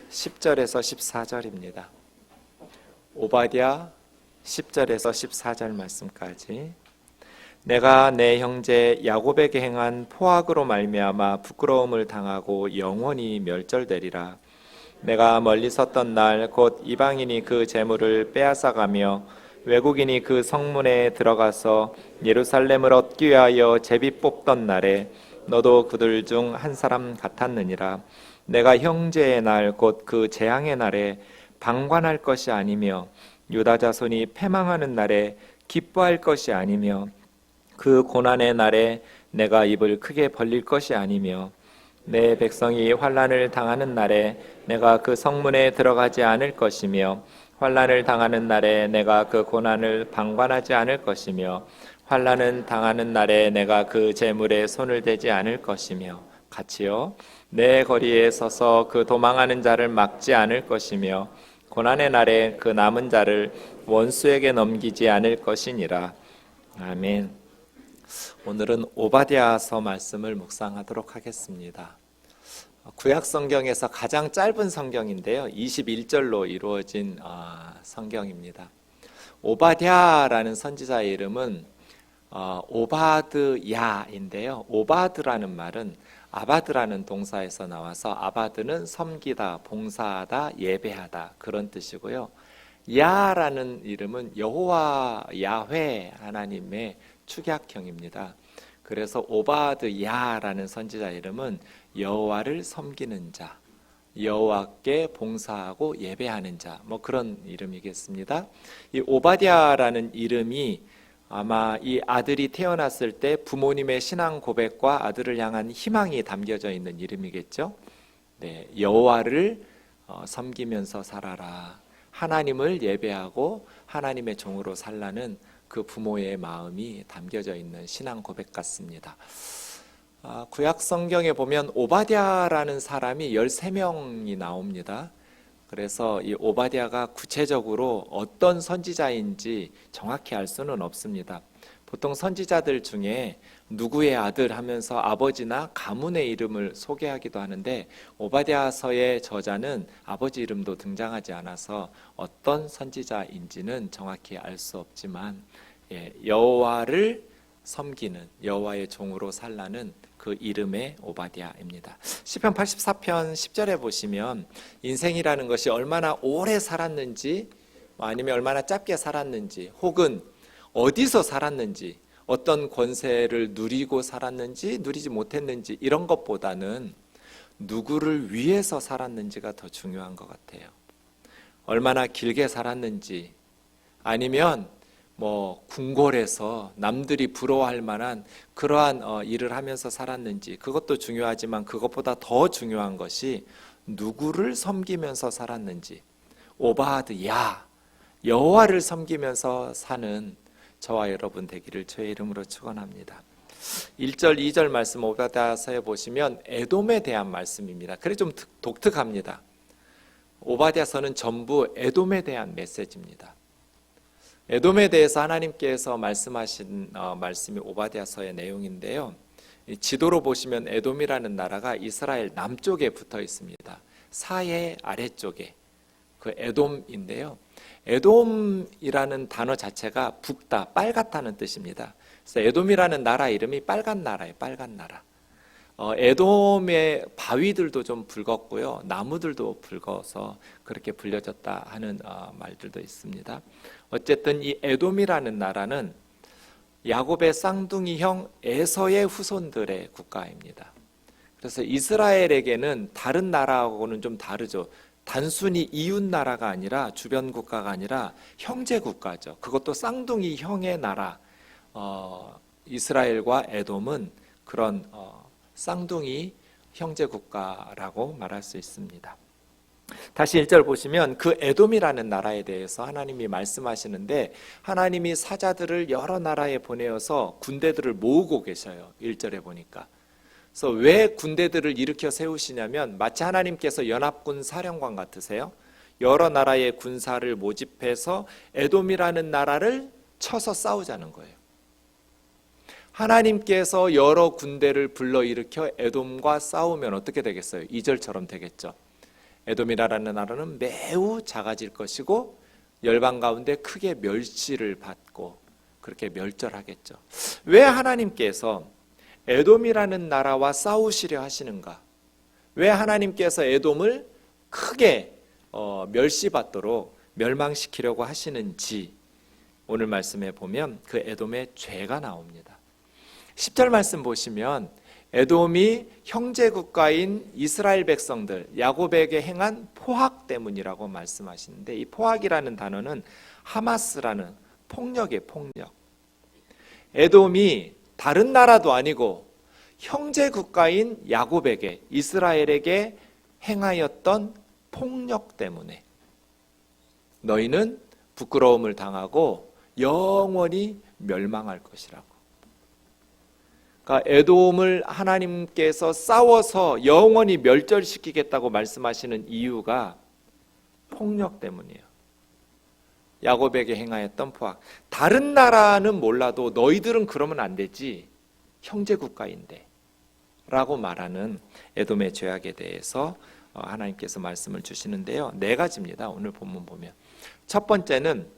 10절에서 14절입니다. 오바댜 10절에서 14절 말씀까지. 내가 내 형제 야곱에게 행한 포악으로 말미암아 부끄러움을 당하고 영원히 멸절되리라. 내가 멀리 섰던 날 곧 이방인이 그 재물을 빼앗아가며 외국인이 그 성문에 들어가서 예루살렘을 얻기 위하여 제비 뽑던 날에 너도 그들 중 한 사람 같았느니라. 내가 형제의 날 곧 그 재앙의 날에 방관할 것이 아니며 유다 자손이 패망하는 날에 기뻐할 것이 아니며 그 고난의 날에 내가 입을 크게 벌릴 것이 아니며 내 백성이 환난을 당하는 날에 내가 그 성문에 들어가지 않을 것이며 환난을 당하는 날에 내가 그 고난을 방관하지 않을 것이며 환난은 당하는 날에 내가 그 재물에 손을 대지 않을 것이며 같이요 내 거리에 서서 그 도망하는 자를 막지 않을 것이며 고난의 날에 그 남은 자를 원수에게 넘기지 않을 것이니라. 아멘. 오늘은 오바댜서 말씀을 묵상하도록 하겠습니다. 구약 성경에서 가장 짧은 성경인데요, 21절로 이루어진 성경입니다. 오바댜라는 선지자의 이름은 오바드야인데요, 오바드라는 말은 아바드라는 동사에서 나와서 아바드는 섬기다, 봉사하다, 예배하다 그런 뜻이고요. 야라는 이름은 여호와 야훼 하나님의 축약형입니다. 그래서 오바드야라는 선지자 이름은 여호와를 섬기는 자, 여호와께 봉사하고 예배하는 자, 뭐 그런 이름이겠습니다. 이 오바댜라는 이름이 아마 이 아들이 태어났을 때 부모님의 신앙 고백과 아들을 향한 희망이 담겨져 있는 이름이겠죠. 네, 여호와를 섬기면서 살아라. 하나님을 예배하고 하나님의 종으로 살라는 그 부모의 마음이 담겨져 있는 신앙 고백 같습니다. 구약 성경에 보면 오바댜라는 사람이 13명이 나옵니다. 그래서 이 오바댜가 구체적으로 어떤 선지자인지 정확히 알 수는 없습니다. 보통 선지자들 중에 누구의 아들 하면서 아버지나 가문의 이름을 소개하기도 하는데 오바댜서의 저자는 아버지 이름도 등장하지 않아서 어떤 선지자인지는 정확히 알 수 없지만 여호와를 섬기는 여호와의 종으로 살라는 그 이름의 오바댜입니다. 시편 84편 10절에 보시면 인생이라는 것이 얼마나 오래 살았는지 아니면 얼마나 짧게 살았는지 혹은 어디서 살았는지 어떤 권세를 누리고 살았는지 누리지 못했는지 이런 것보다는 누구를 위해서 살았는지가 더 중요한 것 같아요. 얼마나 길게 살았는지 아니면 궁궐에서 남들이 부러워할 만한 그러한 일을 하면서 살았는지 그것도 중요하지만 그것보다 더 중요한 것이 누구를 섬기면서 살았는지 오바드야 여호와를 섬기면서 사는 저와 여러분 되기를 주의 이름으로 축원합니다. 1절 2절 말씀 오바댜서에 보시면 에돔에 대한 말씀입니다. 그래 좀 독특합니다. 오바댜서는 전부 에돔에 대한 메시지입니다. 에돔에 대해서 하나님께서 말씀하신 말씀이 오바댜서의 내용인데요. 지도로 보시면 에돔이라는 나라가 이스라엘 남쪽에 붙어 있습니다. 사해 아래쪽에 그 에돔인데요. 에돔이라는 단어 자체가 붓다, 빨갛다는 뜻입니다. 그래서 에돔이라는 나라 이름이 빨간 나라예요. 빨간 나라. 에돔의 바위들도 좀 붉었고요. 나무들도 붉어서 그렇게 불려졌다 하는 말들도 있습니다. 어쨌든 이 에돔이라는 나라는 야곱의 쌍둥이 형 에서의 후손들의 국가입니다. 그래서 이스라엘에게는 다른 나라하고는 좀 다르죠. 단순히 이웃 나라가 아니라 주변 국가가 아니라 형제 국가죠. 그것도 쌍둥이 형의 나라. 이스라엘과 에돔은 그런 쌍둥이 형제 국가라고 말할 수 있습니다. 다시 1절 보시면 그 에돔이라는 나라에 대해서 하나님이 말씀하시는데 하나님이 사자들을 여러 나라에 보내어서 군대들을 모으고 계셔요. 1절에 보니까. 그래서 왜 군대들을 일으켜 세우시냐면 마치 하나님께서 연합군 사령관 같으세요. 여러 나라의 군사를 모집해서 에돔이라는 나라를 쳐서 싸우자는 거예요. 하나님께서 여러 군대를 불러일으켜 에돔과 싸우면 어떻게 되겠어요? 2절처럼 되겠죠. 에돔이라는 나라는 매우 작아질 것이고 열방 가운데 크게 멸시를 받고 그렇게 멸절하겠죠. 왜 하나님께서 에돔이라는 나라와 싸우시려 하시는가? 왜 하나님께서 에돔을 크게 멸시받도록 멸망시키려고 하시는지 오늘 말씀에 보면 그 에돔의 죄가 나옵니다. 10절 말씀 보시면 에돔이 형제 국가인 이스라엘 백성들 야곱에게 행한 포악 때문이라고 말씀하시는데, 이 포악이라는 단어는 하마스라는 폭력의 폭력. 에돔이 다른 나라도 아니고 형제 국가인 야곱에게, 이스라엘에게 행하였던 폭력 때문에 너희는 부끄러움을 당하고 영원히 멸망할 것이라고. 그러니까 에돔을 하나님께서 싸워서 영원히 멸절시키겠다고 말씀하시는 이유가 폭력 때문이에요. 야곱에게 행하였던 포악. 다른 나라는 몰라도 너희들은 그러면 안 되지, 형제 국가인데 라고 말하는 에돔의 죄악에 대해서 하나님께서 말씀을 주시는데요, 네 가지입니다. 오늘 본문 보면 첫 번째는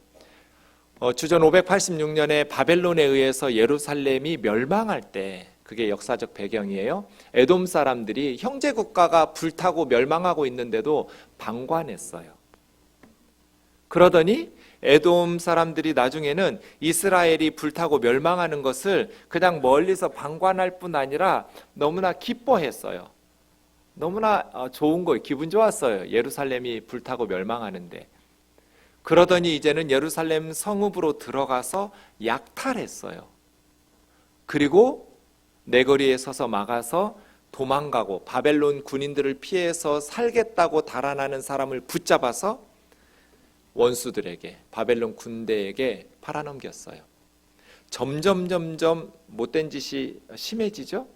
주전 586년에 바벨론에 의해서 예루살렘이 멸망할 때, 그게 역사적 배경이에요. 에돔 사람들이 형제 국가가 불타고 멸망하고 있는데도 방관했어요. 그러더니 에돔 사람들이 나중에는 이스라엘이 불타고 멸망하는 것을 그냥 멀리서 방관할 뿐 아니라 너무나 기뻐했어요. 너무나 좋은 거예요. 기분 좋았어요. 예루살렘이 불타고 멸망하는데. 그러더니 이제는 예루살렘 성읍으로 들어가서 약탈했어요. 그리고 내거리에 서서 막아서 도망가고 바벨론 군인들을 피해서 살겠다고 달아나는 사람을 붙잡아서 원수들에게, 바벨론 군대에게 팔아넘겼어요. 점점 못된 짓이 심해지죠.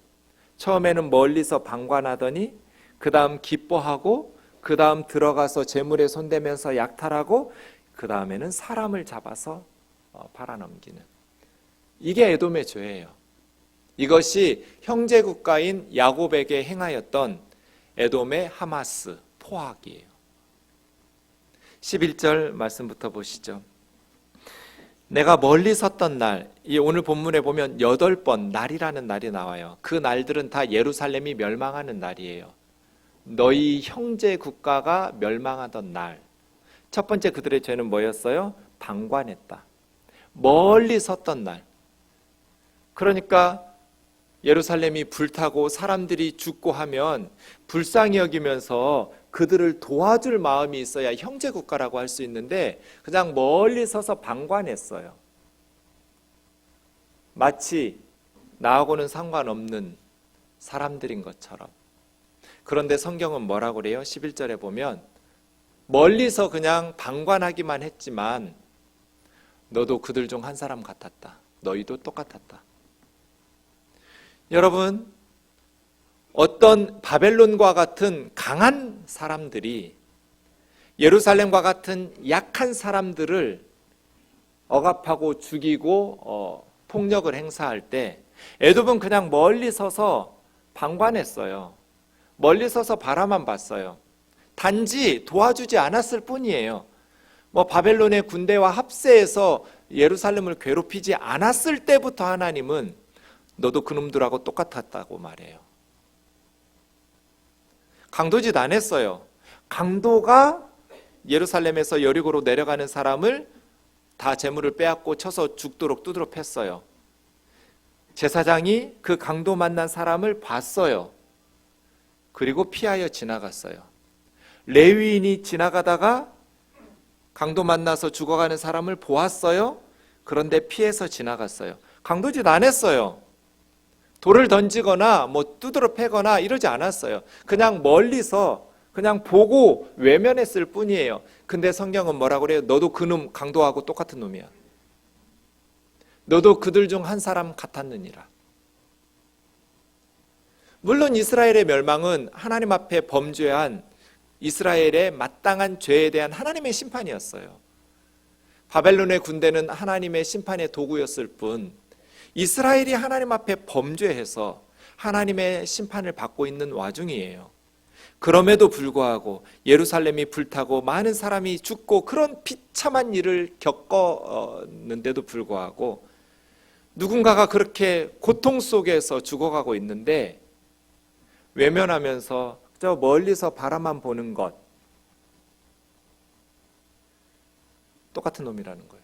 처음에는 멀리서 방관하더니 그 다음 기뻐하고, 그 다음 들어가서 재물에 손대면서 약탈하고, 그 다음에는 사람을 잡아서 팔아넘기는, 이게 에돔의 죄예요. 이것이 형제 국가인 야곱에게 행하였던 에돔의 하마스, 포악이에요. 11절 말씀부터 보시죠. 내가 멀리 섰던 날, 이 오늘 본문에 보면 8번 날이라는 날이 나와요. 그 날들은 다 예루살렘이 멸망하는 날이에요. 너희 형제 국가가 멸망하던 날. 첫 번째 그들의 죄는 뭐였어요? 방관했다. 멀리 섰던 날. 그러니까 예루살렘이 불타고 사람들이 죽고 하면 불쌍히 여기면서 그들을 도와줄 마음이 있어야 형제 국가라고 할 수 있는데 그냥 멀리 서서 방관했어요. 마치 나하고는 상관없는 사람들인 것처럼. 그런데 성경은 뭐라고 그래요? 11절에 보면 멀리서 그냥 방관하기만 했지만 너도 그들 중 한 사람 같았다. 너희도 똑같았다. 여러분, 어떤 바벨론과 같은 강한 사람들이 예루살렘과 같은 약한 사람들을 억압하고 죽이고 폭력을 행사할 때 에돔은 그냥 멀리 서서 방관했어요. 멀리 서서 바라만 봤어요. 단지 도와주지 않았을 뿐이에요. 바벨론의 군대와 합세해서 예루살렘을 괴롭히지 않았을 때부터 하나님은 너도 그놈들하고 똑같았다고 말해요. 강도짓 안 했어요. 강도가 예루살렘에서 여리고로 내려가는 사람을 다 재물을 빼앗고 쳐서 죽도록 두드러 팼어요. 제사장이 그 강도 만난 사람을 봤어요. 그리고 피하여 지나갔어요. 레위인이 지나가다가 강도 만나서 죽어가는 사람을 보았어요. 그런데 피해서 지나갔어요. 강도짓 안 했어요. 돌을 던지거나 두드러 패거나 이러지 않았어요. 그냥 멀리서 그냥 보고 외면했을 뿐이에요. 근데 성경은 뭐라고 그래요? 너도 그놈 강도하고 똑같은 놈이야. 너도 그들 중 한 사람 같았느니라. 물론 이스라엘의 멸망은 하나님 앞에 범죄한 이스라엘의 마땅한 죄에 대한 하나님의 심판이었어요. 바벨론의 군대는 하나님의 심판의 도구였을 뿐 이스라엘이 하나님 앞에 범죄해서 하나님의 심판을 받고 있는 와중이에요. 그럼에도 불구하고 예루살렘이 불타고 많은 사람이 죽고 그런 비참한 일을 겪었는데도 불구하고 누군가가 그렇게 고통 속에서 죽어가고 있는데 외면하면서 저 멀리서 바라만 보는 것, 똑같은 놈이라는 거예요.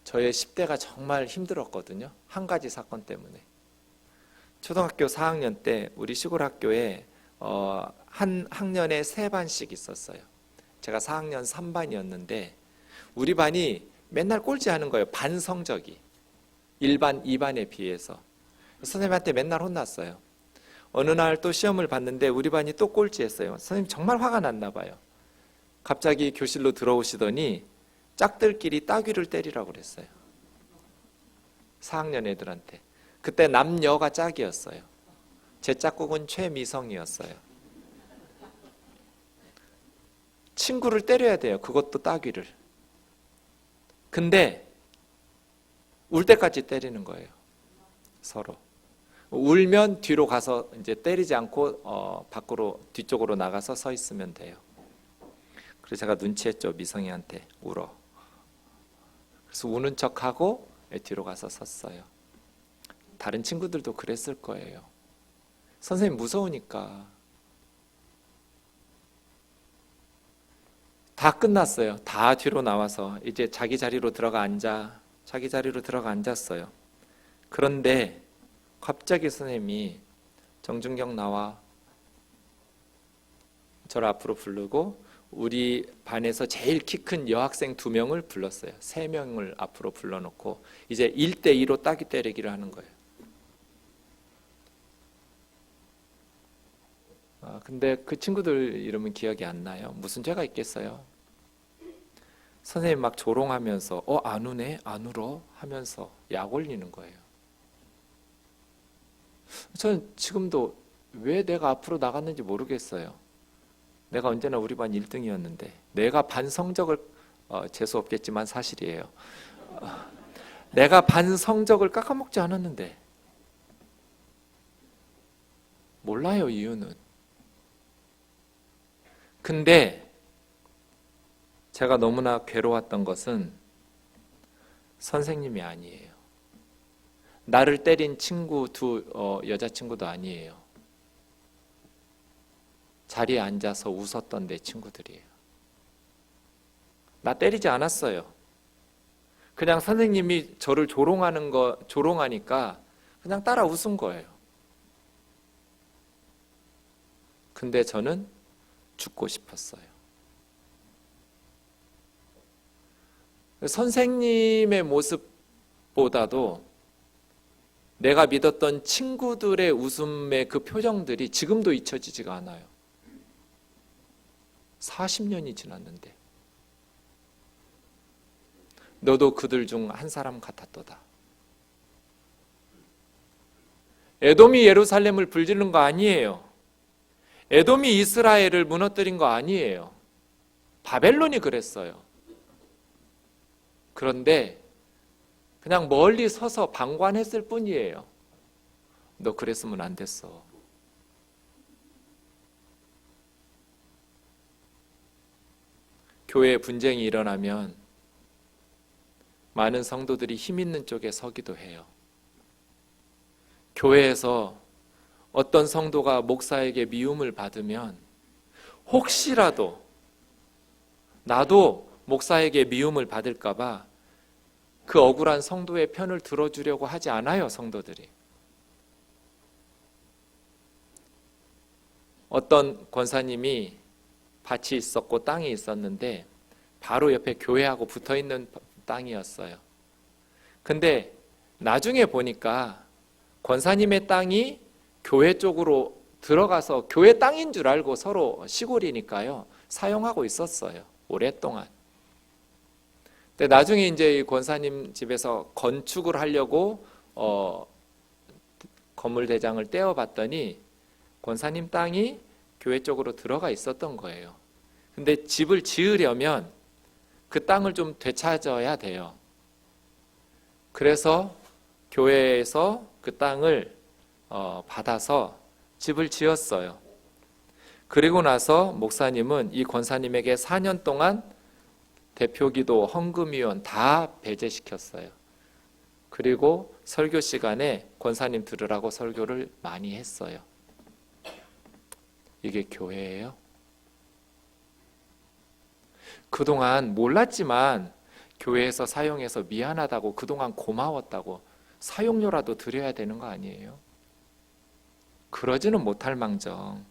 저의 10대가 정말 힘들었거든요. 한 가지 사건 때문에. 초등학교 4학년 때 우리 시골 학교에 한 학년에 3반씩 있었어요. 제가 4학년 3반이었는데 우리 반이 맨날 꼴찌하는 거예요. 반 성적이 1반, 2반에 비해서. 선생님한테 맨날 혼났어요. 어느 날 또 시험을 봤는데 우리 반이 또 꼴찌했어요. 선생님 정말 화가 났나 봐요. 갑자기 교실로 들어오시더니 짝들끼리 따귀를 때리라고 그랬어요. 4학년 애들한테. 그때 남녀가 짝이었어요. 제 짝꿍은 최미성이었어요. 친구를 때려야 돼요. 그것도 따귀를. 근데 울 때까지 때리는 거예요. 서로. 울면 뒤로 가서 이제 때리지 않고 밖으로 뒤쪽으로 나가서 서 있으면 돼요. 그래서 제가 눈치했죠. 미성이한테 울어. 그래서 우는 척하고 뒤로 가서 섰어요. 다른 친구들도 그랬을 거예요. 선생님 무서우니까. 다 끝났어요. 다 뒤로 나와서 이제 자기 자리로 들어가 앉았어요. 그런데 갑자기 선생님이 정준경 나와, 저를 앞으로 부르고 우리 반에서 제일 키 큰 여학생 2명을 불렀어요. 3명을 앞으로 불러놓고 이제 1대2로 따귀 때리기를 하는 거예요. 근데 그 친구들 이름은 기억이 안 나요. 무슨 죄가 있겠어요? 선생님 막 조롱하면서 안 우네? 안 울어? 하면서 약 올리는 거예요. 저는 지금도 왜 내가 앞으로 나갔는지 모르겠어요. 내가 언제나 우리 반 1등이었는데 내가 반 성적을 재수 없겠지만 사실이에요. 내가 반 성적을 깎아먹지 않았는데 몰라요, 이유는. 근데 제가 너무나 괴로웠던 것은 선생님이 아니에요. 나를 때린 친구 여자친구도 아니에요. 자리에 앉아서 웃었던 내 친구들이에요. 나 때리지 않았어요. 그냥 선생님이 저를 조롱하니까 그냥 따라 웃은 거예요. 근데 저는 죽고 싶었어요. 선생님의 모습보다도 내가 믿었던 친구들의 웃음의 그 표정들이 지금도 잊혀지지가 않아요. 40년이 지났는데 너도 그들 중 한 사람 같았도다. 에돔이 예루살렘을 불지른 거 아니에요. 에돔이 이스라엘을 무너뜨린 거 아니에요. 바벨론이 그랬어요. 그런데 그냥 멀리 서서 방관했을 뿐이에요. 너 그랬으면 안 됐어. 교회에 분쟁이 일어나면 많은 성도들이 힘 있는 쪽에 서기도 해요. 교회에서 어떤 성도가 목사에게 미움을 받으면 혹시라도 나도 목사에게 미움을 받을까 봐 그 억울한 성도의 편을 들어주려고 하지 않아요, 성도들이. 어떤 권사님이 밭이 있었고 땅이 있었는데 바로 옆에 교회하고 붙어있는 땅이었어요. 근데 나중에 보니까 권사님의 땅이 교회 쪽으로 들어가서 교회 땅인 줄 알고 서로 시골이니까요 사용하고 있었어요, 오랫동안. 근데 나중에 이제 이 권사님 집에서 건축을 하려고 건물 대장을 떼어봤더니 권사님 땅이 교회 쪽으로 들어가 있었던 거예요. 근데 집을 지으려면 그 땅을 좀 되찾아야 돼요. 그래서 교회에서 그 땅을 받아서 집을 지었어요. 그리고 나서 목사님은 이 권사님에게 4년 동안 대표기도, 헌금위원 다 배제시켰어요. 그리고 설교 시간에 권사님 들으라고 설교를 많이 했어요. 이게 교회예요? 그동안 몰랐지만 교회에서 사용해서 미안하다고, 그동안 고마웠다고 사용료라도 드려야 되는 거 아니에요? 그러지는 못할 망정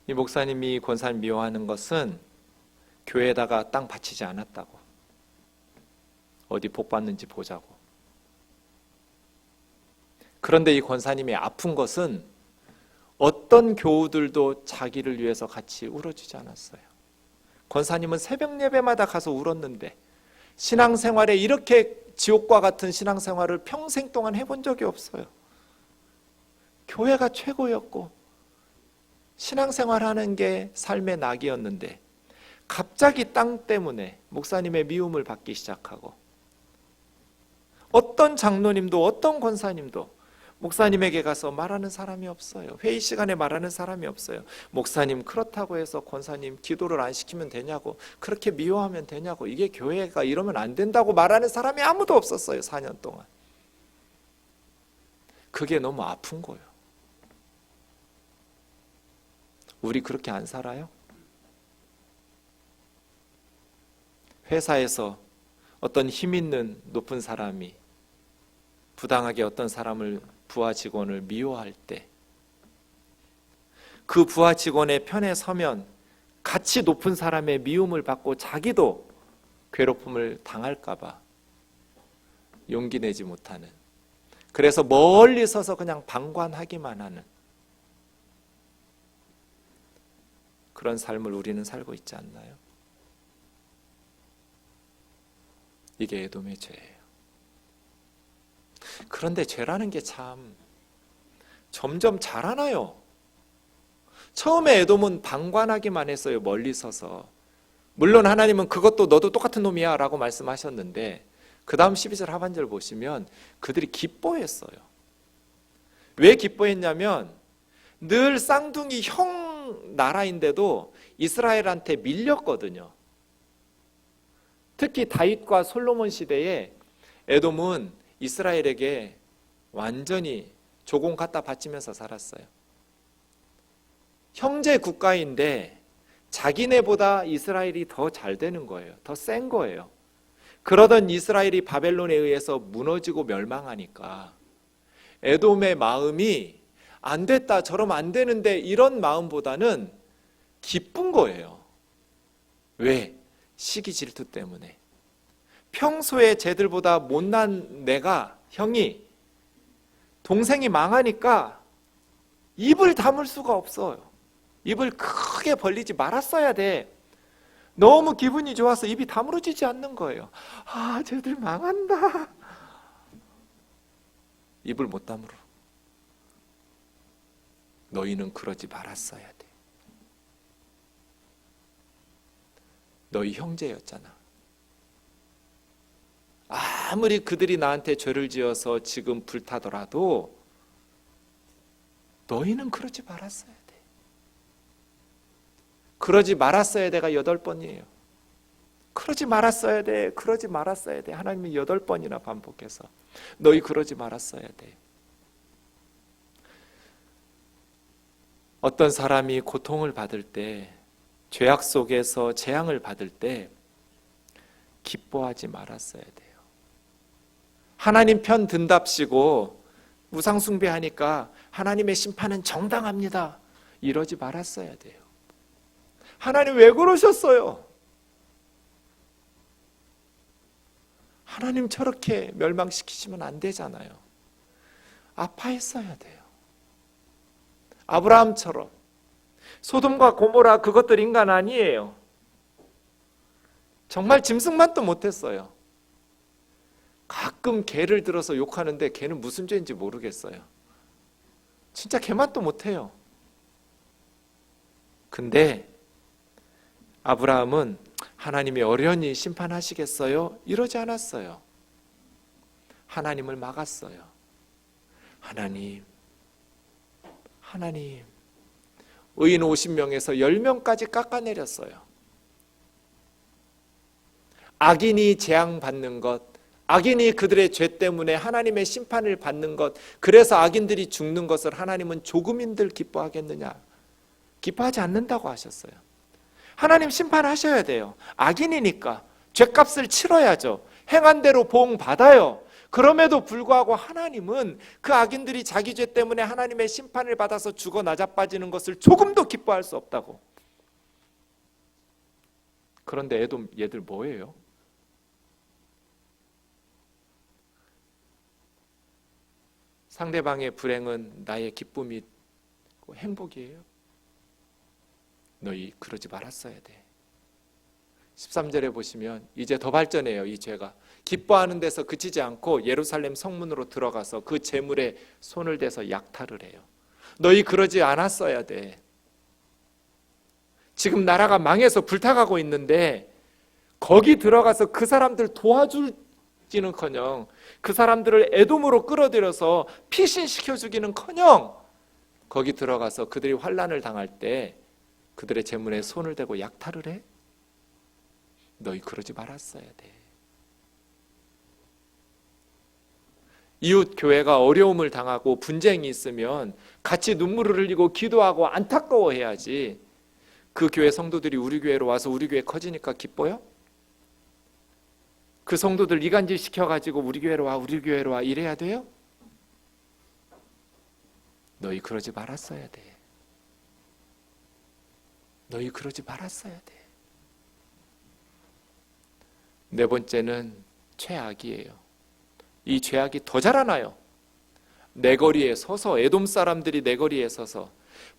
이 목사님이 권사님 미워하는 것은 교회에다가 땅 바치지 않았다고, 어디 복 받는지 보자고. 그런데 이 권사님이 아픈 것은 어떤 교우들도 자기를 위해서 같이 울어주지 않았어요. 권사님은 새벽 예배마다 가서 울었는데 신앙생활에 이렇게 지옥과 같은 신앙생활을 평생 동안 해본 적이 없어요. 교회가 최고였고 신앙생활하는 게 삶의 낙이었는데 갑자기 땅 때문에 목사님의 미움을 받기 시작하고, 어떤 장로님도 어떤 권사님도 목사님에게 가서 말하는 사람이 없어요. 회의 시간에 말하는 사람이 없어요. 목사님 그렇다고 해서 권사님 기도를 안 시키면 되냐고, 그렇게 미워하면 되냐고, 이게 교회가 이러면 안 된다고 말하는 사람이 아무도 없었어요. 4년 동안. 그게 너무 아픈 거예요. 우리 그렇게 안 살아요? 회사에서 어떤 힘 있는 높은 사람이 부당하게 어떤 사람을, 부하 직원을 미워할 때 그 부하 직원의 편에 서면 같이 높은 사람의 미움을 받고 자기도 괴롭힘을 당할까 봐 용기 내지 못하는, 그래서 멀리 서서 그냥 방관하기만 하는 그런 삶을 우리는 살고 있지 않나요? 이게 에돔의 죄예요. 그런데 죄라는 게 참 점점 자라나요. 처음에 에돔은 방관하기만 했어요. 멀리 서서. 물론 하나님은 그것도 너도 똑같은 놈이야 라고 말씀하셨는데 그 다음 12절 하반절 보시면 그들이 기뻐했어요. 왜 기뻐했냐면 늘 쌍둥이 형 나라인데도 이스라엘한테 밀렸거든요. 특히 다윗과 솔로몬 시대에 에돔은 이스라엘에게 완전히 조공 갖다 바치면서 살았어요. 형제 국가인데 자기네보다 이스라엘이 더 잘 되는 거예요. 더 센 거예요. 그러던 이스라엘이 바벨론에 의해서 무너지고 멸망하니까 에돔의 마음이 안 됐다, 저러면 안 되는데 이런 마음보다는 기쁜 거예요. 왜? 시기 질투 때문에. 평소에 쟤들보다 못난 내가, 형이, 동생이 망하니까 입을 다물 수가 없어요. 입을 크게 벌리지 말았어야 돼. 너무 기분이 좋아서 입이 다물어지지 않는 거예요. 아, 쟤들 망한다. 입을 못 다물어. 너희는 그러지 말았어야 돼. 너희 형제였잖아. 아무리 그들이 나한테 죄를 지어서 지금 불타더라도 너희는 그러지 말았어야 돼. 그러지 말았어야 돼가 8번이에요. 그러지 말았어야 돼. 그러지 말았어야 돼. 하나님이 8번이나 반복해서 너희 그러지 말았어야 돼. 어떤 사람이 고통을 받을 때, 죄악 속에서 재앙을 받을 때 기뻐하지 말았어야 돼요. 하나님 편 든답시고 우상 숭배하니까 하나님의 심판은 정당합니다. 이러지 말았어야 돼요. 하나님 왜 그러셨어요? 하나님 저렇게 멸망시키시면 안 되잖아요. 아파했어야 돼요. 아브라함처럼. 소돔과 고모라 그것들 인간 아니에요. 정말 짐승만도 못했어요. 가끔 개를 들어서 욕하는데 개는 무슨 죄인지 모르겠어요. 진짜 개만도 못해요. 근데 아브라함은 하나님이 어련히 심판하시겠어요? 이러지 않았어요. 하나님을 막았어요. 하나님, 의인 50명에서 10명까지 깎아내렸어요. 악인이 재앙받는 것, 악인이 그들의 죄 때문에 하나님의 심판을 받는 것, 그래서 악인들이 죽는 것을 하나님은 조금인들 기뻐하겠느냐? 기뻐하지 않는다고 하셨어요. 하나님 심판하셔야 돼요. 악인이니까 죄값을 치러야죠. 행한 대로 보응 받아요. 그럼에도 불구하고 하나님은 그 악인들이 자기 죄 때문에 하나님의 심판을 받아서 죽어 나자빠지는 것을 조금도 기뻐할 수 없다고. 그런데 얘들 뭐예요? 상대방의 불행은 나의 기쁨이 행복이에요. 너희 그러지 말았어야 돼. 13절에 보시면 이제 더 발전해요. 이 죄가 기뻐하는 데서 그치지 않고 예루살렘 성문으로 들어가서 그 제물에 손을 대서 약탈을 해요. 너희 그러지 않았어야 돼. 지금 나라가 망해서 불타가고 있는데 거기 들어가서 그 사람들 도와주지는커녕 그 사람들을 에돔으로 끌어들여서 피신시켜주기는커녕 거기 들어가서 그들이 환난을 당할 때 그들의 제물에 손을 대고 약탈을 해? 너희 그러지 말았어야 돼. 이웃 교회가 어려움을 당하고 분쟁이 있으면 같이 눈물을 흘리고 기도하고 안타까워해야지. 그 교회 성도들이 우리 교회로 와서 우리 교회 커지니까 기뻐요? 그 성도들 이간질 시켜가지고 우리 교회로 와 이래야 돼요? 너희 그러지 말았어야 돼. 너희 그러지 말았어야 돼. 네 번째는 죄악이에요. 이 죄악이 더 자라나요. 내거리에 서서 에돔 사람들이 내거리에 서서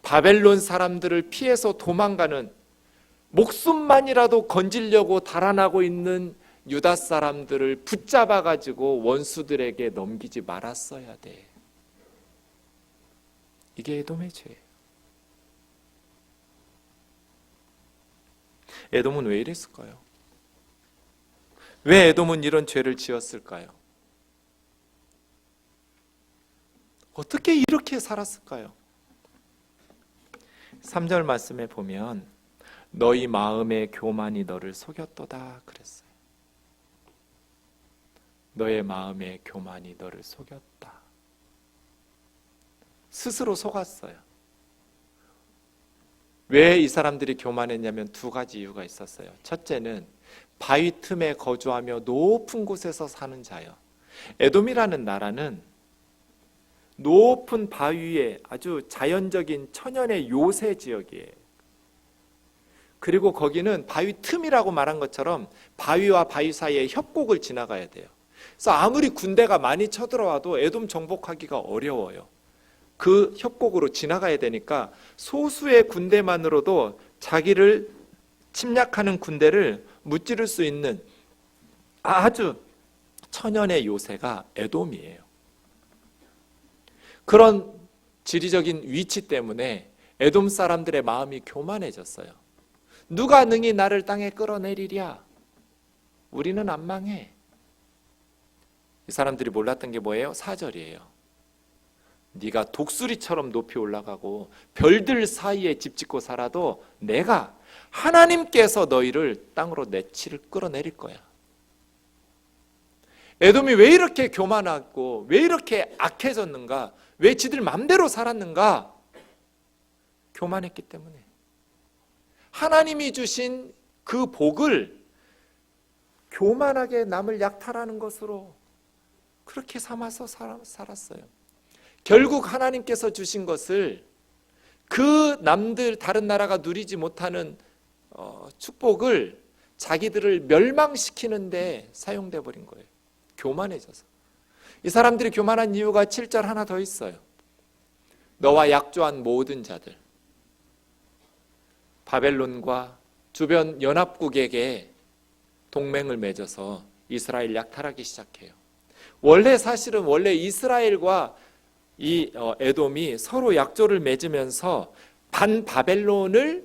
바벨론 사람들을 피해서 도망가는 목숨만이라도 건지려고 달아나고 있는 유다 사람들을 붙잡아가지고 원수들에게 넘기지 말았어야 돼. 이게 에돔의 죄예요. 에돔은 왜 이랬을까요? 왜 에돔은 이런 죄를 지었을까요? 어떻게 이렇게 살았을까요? 3절 말씀에 보면 너희 마음의 교만이 너를 속였도다 그랬어요. 너의 마음의 교만이 너를 속였다. 스스로 속았어요. 왜 이 사람들이 교만했냐면 두 가지 이유가 있었어요. 첫째는 바위 틈에 거주하며 높은 곳에서 사는 자요. 에돔이라는 나라는 높은 바위에 아주 자연적인 천연의 요새 지역이에요. 그리고 거기는 바위 틈이라고 말한 것처럼 바위와 바위 사이에 협곡을 지나가야 돼요. 그래서 아무리 군대가 많이 쳐들어와도 에돔 정복하기가 어려워요. 그 협곡으로 지나가야 되니까 소수의 군대만으로도 자기를 침략하는 군대를 무찌를 수 있는 아주 천연의 요새가 에돔이에요. 그런 지리적인 위치 때문에 에돔 사람들의 마음이 교만해졌어요. 누가 능히 나를 땅에 끌어내리랴? 우리는 안 망해. 이 사람들이 몰랐던 게 뭐예요? 4절이에요. 네가 독수리처럼 높이 올라가고 별들 사이에 집 짓고 살아도 내가 하나님께서 너희를 땅으로 내치를 끌어내릴 거야. 에돔이 왜 이렇게 교만하고 왜 이렇게 악해졌는가? 왜 지들 맘대로 살았는가? 교만했기 때문에. 하나님이 주신 그 복을 교만하게 남을 약탈하는 것으로 그렇게 삼아서 살았어요. 결국 하나님께서 주신 것을 그 남들 다른 나라가 누리지 못하는 축복을 자기들을 멸망시키는 데 사용돼 버린 거예요. 교만해져서. 이 사람들이 교만한 이유가 7절 하나 더 있어요. 너와 약조한 모든 자들, 바벨론과 주변 연합국에게 동맹을 맺어서 이스라엘 약탈하기 시작해요. 사실은 이스라엘과 이 에돔이 서로 약조를 맺으면서 바벨론의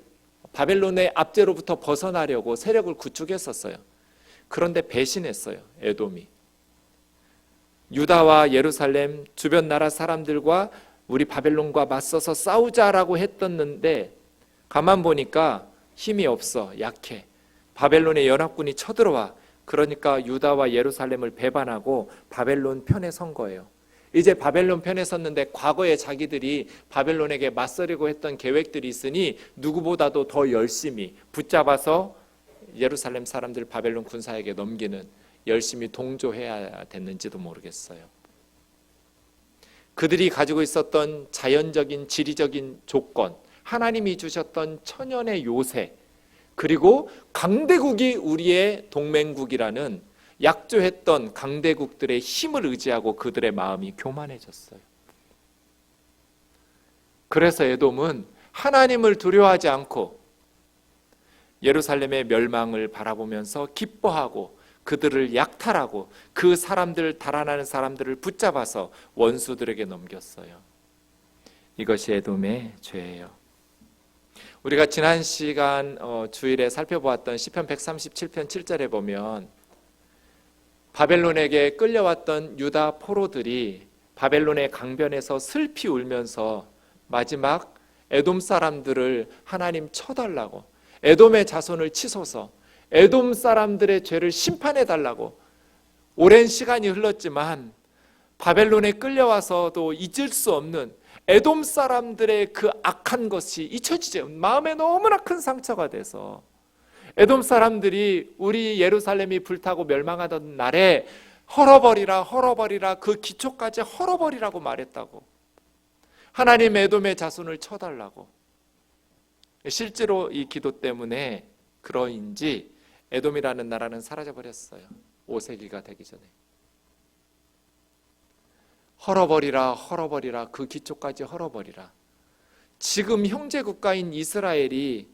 압제로부터 벗어나려고 세력을 구축했었어요. 그런데 배신했어요. 에돔이. 유다와 예루살렘 주변 나라 사람들과 우리 바벨론과 맞서서 싸우자라고 했었는데 가만 보니까 힘이 없어, 약해. 바벨론의 연합군이 쳐들어와. 그러니까 유다와 예루살렘을 배반하고 바벨론 편에 선 거예요. 이제 바벨론 편에 섰는데 과거에 자기들이 바벨론에게 맞서려고 했던 계획들이 있으니 누구보다도 더 열심히 붙잡아서 예루살렘 사람들 바벨론 군사에게 넘기는, 열심히 동조해야 됐는지도 모르겠어요. 그들이 가지고 있었던 자연적인 지리적인 조건, 하나님이 주셨던 천연의 요새, 그리고 강대국이 우리의 동맹국이라는 약조했던 강대국들의 힘을 의지하고 그들의 마음이 교만해졌어요. 그래서 에돔은 하나님을 두려워하지 않고 예루살렘의 멸망을 바라보면서 기뻐하고 그들을 약탈하고 그 사람들, 달아나는 사람들을 붙잡아서 원수들에게 넘겼어요. 이것이 에돔의 죄예요. 우리가 지난 시간 주일에 살펴보았던 시편 137편 7절에 보면 바벨론에게 끌려왔던 유다 포로들이 바벨론의 강변에서 슬피 울면서 마지막 에돔 사람들을 하나님 쳐달라고, 에돔의 자손을 치소서, 에돔 사람들의 죄를 심판해달라고. 오랜 시간이 흘렀지만 바벨론에 끌려와서도 잊을 수 없는 에돔 사람들의 그 악한 것이 잊혀지지, 마음에 너무나 큰 상처가 돼서 에돔 사람들이 우리 예루살렘이 불타고 멸망하던 날에 헐어버리라, 헐어버리라, 그 기초까지 헐어버리라고 말했다고. 하나님 에돔의 자손을 쳐달라고. 실제로 이 기도 때문에 그러인지 에돔이라는 나라는 사라져버렸어요. 5세기가 되기 전에. 헐어버리라, 헐어버리라, 그 기초까지 헐어버리라. 지금 형제 국가인 이스라엘이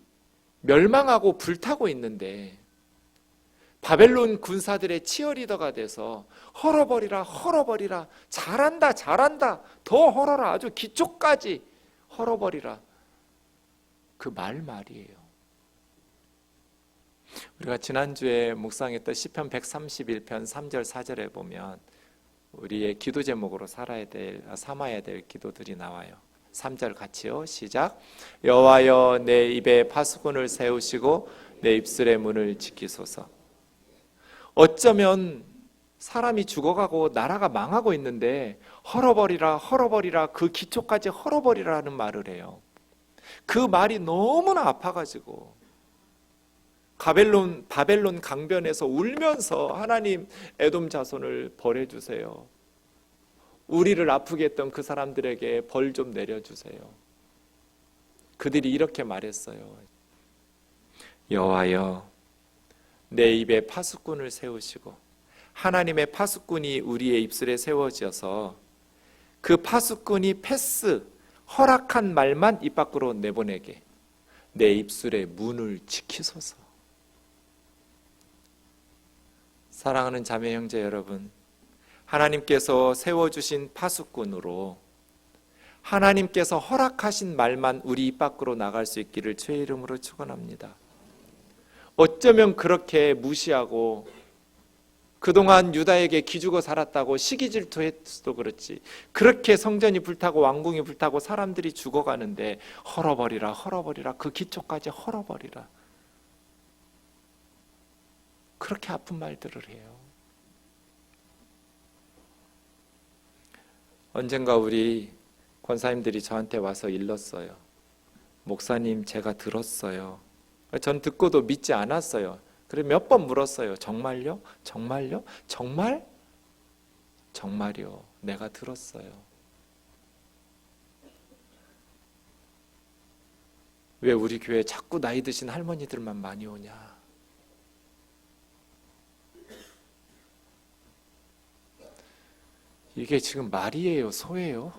멸망하고 불타고 있는데 바벨론 군사들의 치어리더가 돼서 헐어버리라, 헐어버리라, 잘한다, 잘한다, 더 헐어라, 아주 기초까지 헐어버리라. 그 말이에요. 우리가 지난주에 묵상했던 시편 131편 3절 4절에 보면 우리의 기도 제목으로 삼아야 될 기도들이 나와요. 3절 같이요. 시작. 여호와여, 내 입에 파수꾼을 세우시고 내 입술의 문을 지키소서. 어쩌면 사람이 죽어가고 나라가 망하고 있는데 헐어버리라, 헐어버리라, 그 기초까지 헐어버리라는 말을 해요. 그 말이 너무나 아파가지고 바벨론 강변에서 울면서 하나님, 에돔 자손을 벌해주세요. 우리를 아프게 했던 그 사람들에게 벌 좀 내려주세요. 그들이 이렇게 말했어요. 여호와여, 내 입에 파수꾼을 세우시고, 하나님의 파수꾼이 우리의 입술에 세워져서 그 파수꾼이 허락한 말만 입 밖으로 내보내게 내 입술의 문을 지키소서. 사랑하는 자매 형제 여러분, 하나님께서 세워주신 파수꾼으로 하나님께서 허락하신 말만 우리 입 밖으로 나갈 수 있기를 주의 이름으로 축원합니다. 어쩌면 그렇게 무시하고 그동안 유다에게 기죽어 살았다고 시기질투했어도 그렇지, 그렇게 성전이 불타고 왕궁이 불타고 사람들이 죽어가는데 헐어버리라, 헐어버리라, 그 기초까지 헐어버리라, 그렇게 아픈 말들을 해요. 언젠가 우리 권사님들이 저한테 와서 일렀어요. 목사님, 제가 들었어요. 전 듣고도 믿지 않았어요. 그래서 몇 번 물었어요. 정말요? 정말요? 정말? 정말요. 내가 들었어요. 왜 우리 교회에 자꾸 나이 드신 할머니들만 많이 오냐? 이게 지금 말이에요, 소예요?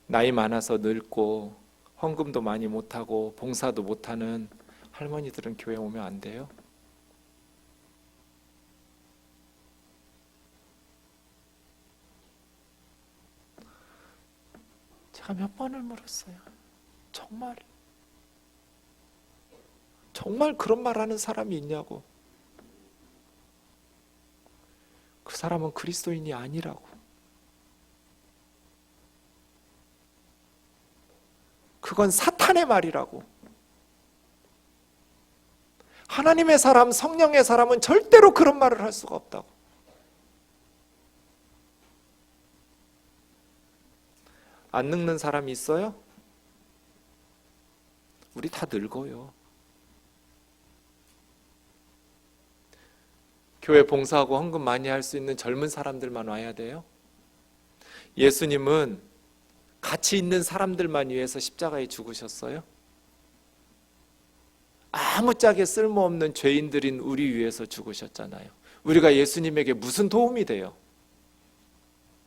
나이 많아서 늙고 헌금도 많이 못하고 봉사도 못하는 할머니들은 교회 오면 안 돼요? 제가 몇 번을 물었어요. 정말 정말 그런 말 하는 사람이 있냐고. 그 사람은 그리스도인이 아니라고. 그건 사탄의 말이라고. 하나님의 사람, 성령의 사람은 절대로 그런 말을 할 수가 없다고. 안 늙는 사람이 있어요? 우리 다 늙어요. 교회 봉사하고 헌금 많이 할 수 있는 젊은 사람들만 와야 돼요? 예수님은 가치 있는 사람들만 위해서 십자가에 죽으셨어요? 아무짝에 쓸모없는 죄인들인 우리 위해서 죽으셨잖아요. 우리가 예수님에게 무슨 도움이 돼요?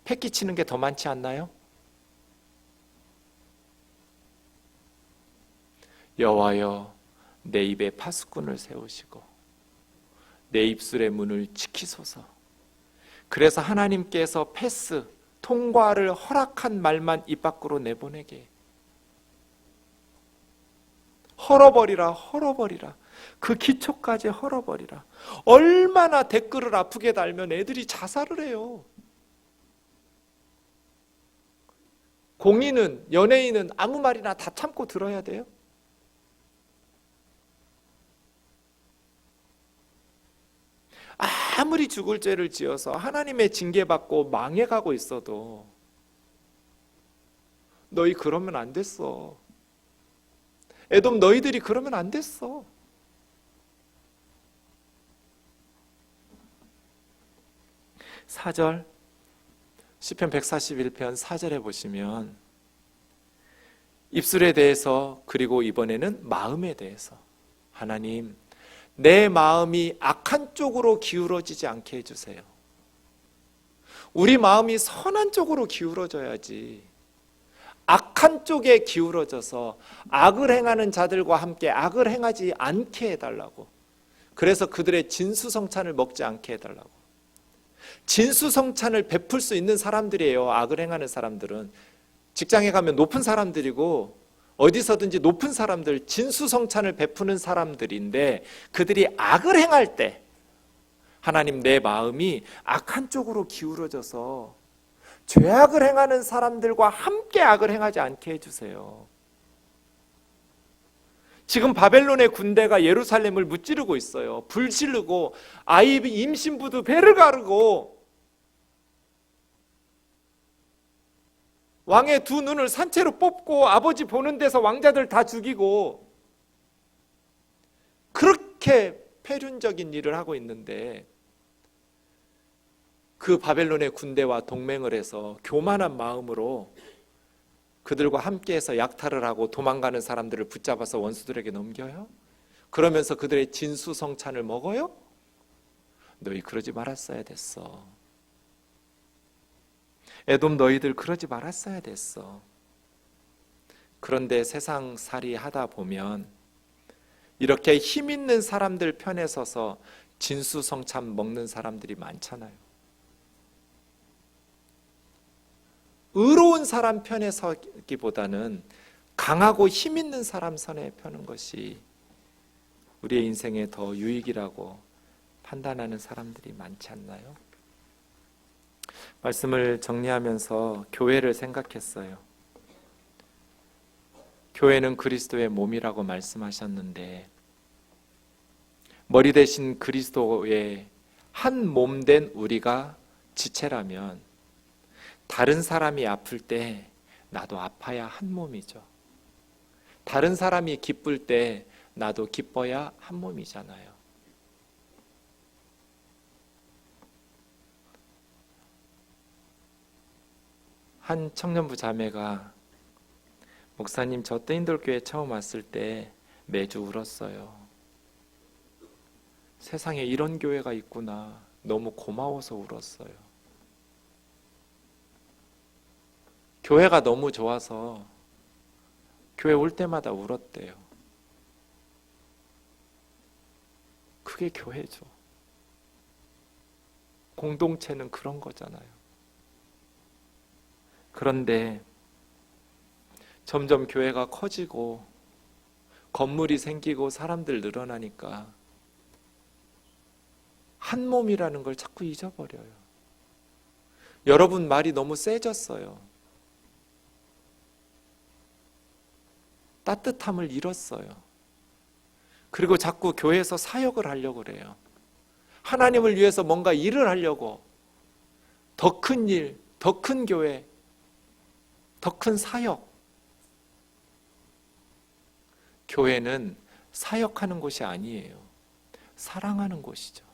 패 끼치는 게 더 많지 않나요? 여호와여, 내 입에 파수꾼을 세우시고 내 입술의 문을 지키소서. 그래서 하나님께서 패스, 통과를 허락한 말만 입 밖으로 내보내게. 헐어버리라, 헐어버리라. 그 기초까지 헐어버리라. 얼마나 댓글을 아프게 달면 애들이 자살을 해요. 공인은, 연예인은 아무 말이나 다 참고 들어야 돼요? 아무리 죽을 죄를 지어서 하나님의 징계받고 망해가고 있어도 너희 그러면 안 됐어. 에돔 너희들이 그러면 안 됐어. 사절 시편 141편 4절에 보시면 입술에 대해서, 그리고 이번에는 마음에 대해서, 하나님 내 마음이 악한 쪽으로 기울어지지 않게 해주세요. 우리 마음이 선한 쪽으로 기울어져야지. 악한 쪽에 기울어져서 악을 행하는 자들과 함께 악을 행하지 않게 해달라고. 그래서 그들의 진수성찬을 먹지 않게 해달라고. 진수성찬을 베풀 수 있는 사람들이에요. 악을 행하는 사람들은 직장에 가면 높은 사람들이고 어디서든지 높은 사람들, 진수성찬을 베푸는 사람들인데, 그들이 악을 행할 때 하나님 내 마음이 악한 쪽으로 기울어져서 죄악을 행하는 사람들과 함께 악을 행하지 않게 해주세요. 지금 바벨론의 군대가 예루살렘을 무찌르고 있어요. 불 지르고 아이 임신부도 배를 가르고 왕의 두 눈을 산채로 뽑고 아버지 보는 데서 왕자들 다 죽이고 그렇게 폐륜적인 일을 하고 있는데, 그 바벨론의 군대와 동맹을 해서 교만한 마음으로 그들과 함께해서 약탈을 하고 도망가는 사람들을 붙잡아서 원수들에게 넘겨요? 그러면서 그들의 진수성찬을 먹어요? 너희 그러지 말았어야 됐어. 에돔 너희들 그러지 말았어야 됐어. 그런데 세상살이 하다 보면 이렇게 힘 있는 사람들 편에 서서 진수성찬 먹는 사람들이 많잖아요. 의로운 사람 편에 서기보다는 강하고 힘 있는 사람 선에 펴는 것이 우리의 인생에 더 유익이라고 판단하는 사람들이 많지 않나요? 말씀을 정리하면서 교회를 생각했어요. 교회는 그리스도의 몸이라고 말씀하셨는데, 머리 대신 그리스도의 한 몸 된 우리가 지체라면 다른 사람이 아플 때 나도 아파야 한 몸이죠. 다른 사람이 기쁠 때 나도 기뻐야 한 몸이잖아요. 한 청년부 자매가 목사님 저 뜨인돌교회 처음 왔을 때 매주 울었어요. 세상에 이런 교회가 있구나. 너무 고마워서 울었어요. 교회가 너무 좋아서 교회 올 때마다 울었대요. 그게 교회죠. 공동체는 그런 거잖아요. 그런데 점점 교회가 커지고 건물이 생기고 사람들 늘어나니까 한 몸이라는 걸 자꾸 잊어버려요. 여러분 말이 너무 세졌어요. 따뜻함을 잃었어요. 그리고 자꾸 교회에서 사역을 하려고 그래요. 하나님을 위해서 뭔가 일을 하려고 더 큰 일, 더 큰 교회, 더 큰 사역. 교회는 사역하는 곳이 아니에요. 사랑하는 곳이죠.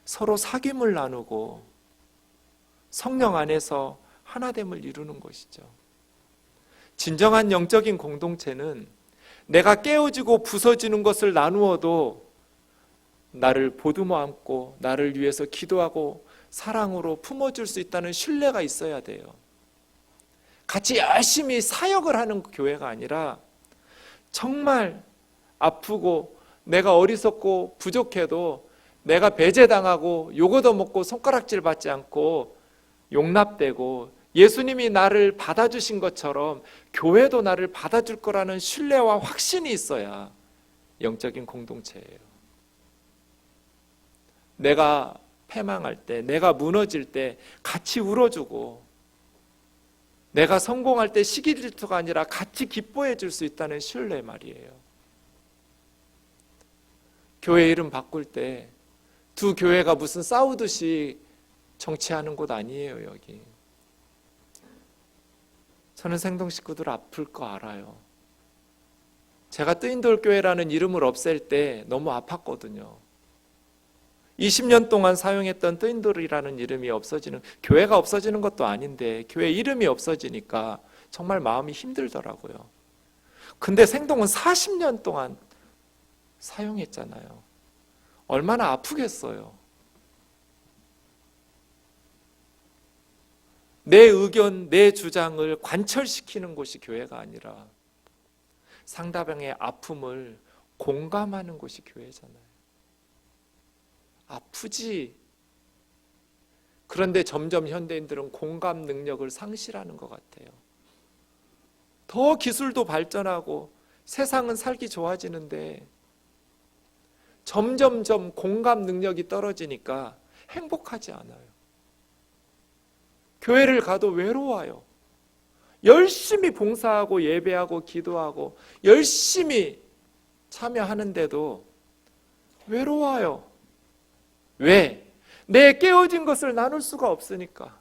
서로 사귐을 나누고 성령 안에서 하나됨을 이루는 곳이죠. 진정한 영적인 공동체는 내가 깨어지고 부서지는 것을 나누어도 나를 보듬어 안고 나를 위해서 기도하고 사랑으로 품어줄 수 있다는 신뢰가 있어야 돼요. 같이 열심히 사역을 하는 교회가 아니라 정말 아프고 내가 어리석고 부족해도 내가 배제당하고 욕 얻어먹고 손가락질 받지 않고 용납되고 예수님이 나를 받아주신 것처럼 교회도 나를 받아줄 거라는 신뢰와 확신이 있어야 영적인 공동체예요. 내가 패망할 때, 내가 무너질 때 같이 울어주고 내가 성공할 때 시기 질투가 아니라 같이 기뻐해 줄 수 있다는 신뢰 말이에요. 교회 이름 바꿀 때 두 교회가 무슨 싸우듯이 정치하는 곳 아니에요. 여기 저는 생동 식구들 아플 거 알아요. 제가 뜨인돌교회라는 이름을 없앨 때 너무 아팠거든요. 20년 동안 사용했던 뜨인돌이라는 이름이 없어지는, 교회가 없어지는 것도 아닌데 교회 이름이 없어지니까 정말 마음이 힘들더라고요. 근데 생동은 40년 동안 사용했잖아요. 얼마나 아프겠어요. 내 의견, 내 주장을 관철시키는 곳이 교회가 아니라 상대방의 아픔을 공감하는 곳이 교회잖아요. 아프지. 그런데 점점 현대인들은 공감 능력을 상실하는 것 같아요. 더 기술도 발전하고 세상은 살기 좋아지는데 점점점 공감 능력이 떨어지니까 행복하지 않아요. 교회를 가도 외로워요. 열심히 봉사하고 예배하고 기도하고 열심히 참여하는데도 외로워요. 왜? 내 깨어진 것을 나눌 수가 없으니까.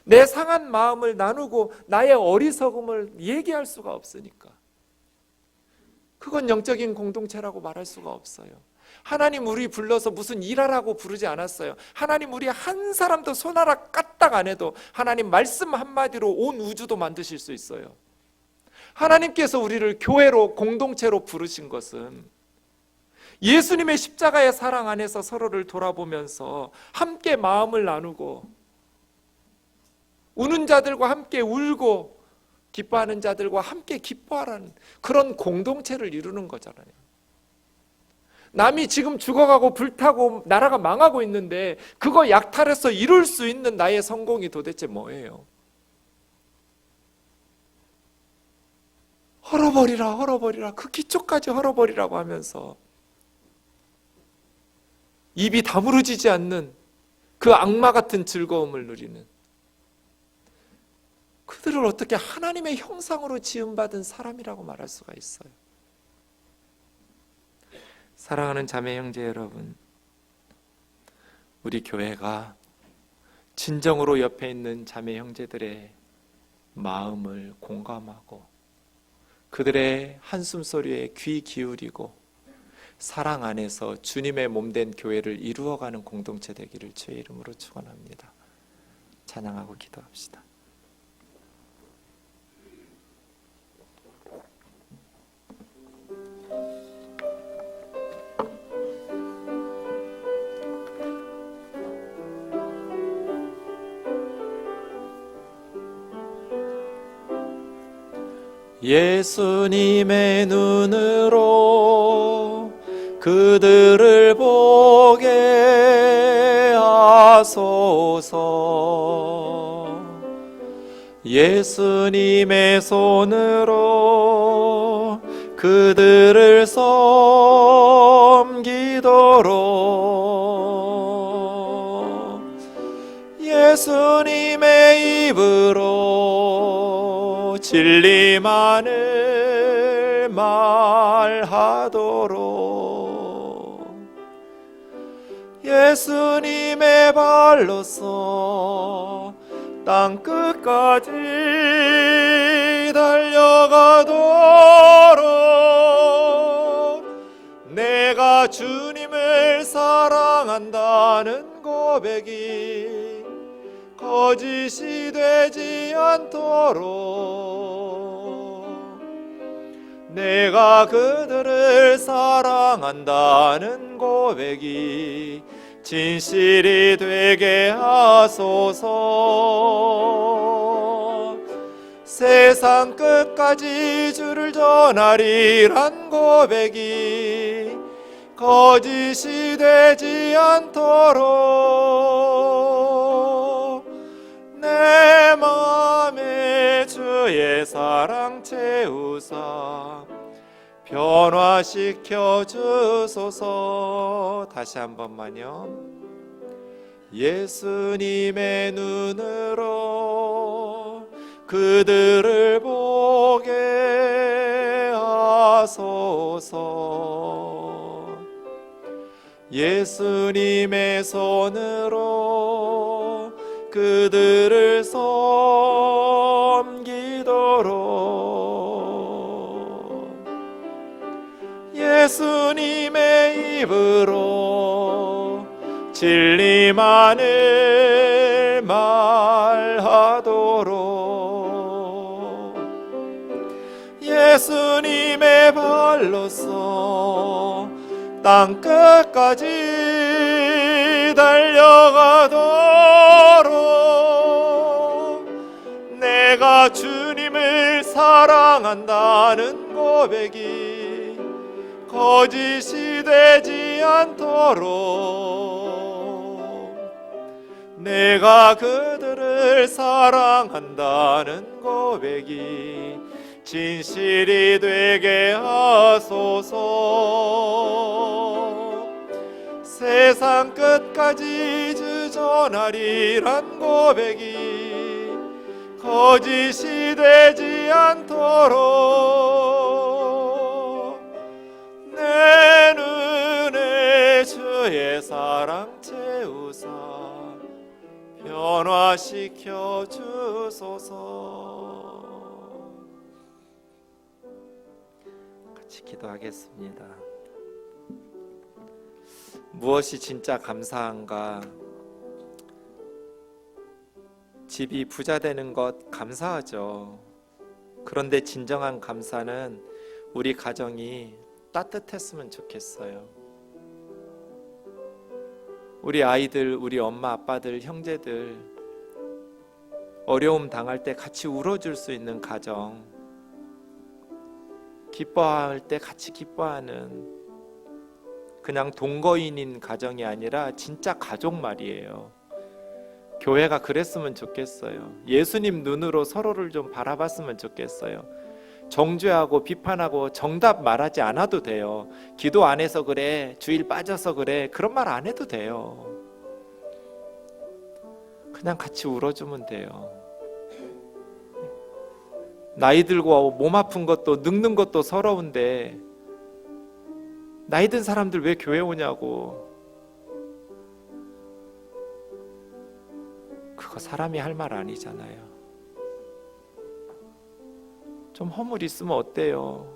내 상한 마음을 나누고 나의 어리석음을 얘기할 수가 없으니까. 그건 영적인 공동체라고 말할 수가 없어요. 하나님 우리 불러서 무슨 일하라고 부르지 않았어요. 하나님 우리 한 사람도 손가락 까딱 안 해도 하나님 말씀 한마디로 온 우주도 만드실 수 있어요. 하나님께서 우리를 교회로 공동체로 부르신 것은 예수님의 십자가의 사랑 안에서 서로를 돌아보면서 함께 마음을 나누고 우는 자들과 함께 울고 기뻐하는 자들과 함께 기뻐하라는 그런 공동체를 이루는 거잖아요. 남이 지금 죽어가고 불타고 나라가 망하고 있는데 그거 약탈해서 이룰 수 있는 나의 성공이 도대체 뭐예요? 헐어버리라 헐어버리라 그 기초까지 헐어버리라고 하면서 입이 다무러지지 않는 그 악마 같은 즐거움을 누리는 그들을 어떻게 하나님의 형상으로 지음받은 사람이라고 말할 수가 있어요? 사랑하는 자매 형제 여러분, 우리 교회가 진정으로 옆에 있는 자매 형제들의 마음을 공감하고 그들의 한숨소리에 귀 기울이고 사랑 안에서 주님의 몸된 교회를 이루어가는 공동체 되기를 주의 이름으로 축원합니다. 찬양하고 기도합시다. 예수님의 눈으로 그들을 보게 하소서. 예수님의 손으로 그들을 섬기도록 예수님의 입으로 진리만을 말하도록 예수님의 발로서 땅 끝까지 달려가도록 내가 주님을 사랑한다는 고백이 거짓이 되지 않도록 내가 그들을 사랑한다는 고백이 진실이 되게 하소서. 세상 끝까지 주를 전하리란 고백이 거짓이 되지 않도록 내 마음에 주의 사랑 채우사 변화시켜 주소서. 다시 한 번만요. 예수님의 눈으로 그들을 보게 하소서. 예수님의 손으로 그들을 섬기도록 예수님의 입으로 진리만을 말하도록 예수님의 발로서 땅 끝까지 달려가도록 내가 주님을 사랑한다는 고백이 거짓이 되지 않도록 내가 그들을 사랑한다는 고백이 진실이 되게 하소서. 세상 끝까지 주 전하리란 고백이 거짓이 되지 않도록 내 눈에 주의 사랑 채우사 변화시켜 주소서. 같이 기도하겠습니다. 무엇이 진짜 감사한가? 집이 부자 되는 것 감사하죠. 그런데 진정한 감사는 우리 가정이 따뜻했으면 좋겠어요. 우리 아이들, 우리 엄마, 아빠들, 형제들 어려움 당할 때 같이 울어줄 수 있는 가정, 기뻐할 때 같이 기뻐하는 그냥 동거인인 가정이 아니라 진짜 가족 말이에요. 교회가 그랬으면 좋겠어요. 예수님 눈으로 서로를 좀 바라봤으면 좋겠어요. 정죄하고 비판하고 정답 말하지 않아도 돼요. 기도 안 해서 그래, 주일 빠져서 그래, 그런 말 안 해도 돼요. 그냥 같이 울어주면 돼요. 나이 들고 몸 아픈 것도 늙는 것도 서러운데 나이 든 사람들 왜 교회 오냐고. 그거 사람이 할 말 아니잖아요. 좀 허물 있으면 어때요?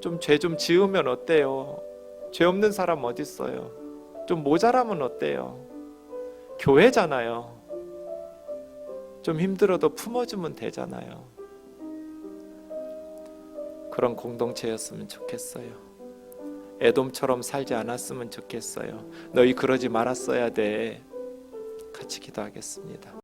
좀 죄 좀 지으면 어때요? 죄 없는 사람 어디 있어요? 좀 모자라면 어때요? 교회잖아요. 좀 힘들어도 품어주면 되잖아요. 그런 공동체였으면 좋겠어요. 에돔처럼 살지 않았으면 좋겠어요. 너희 그러지 말았어야 돼. 같이 기도하겠습니다.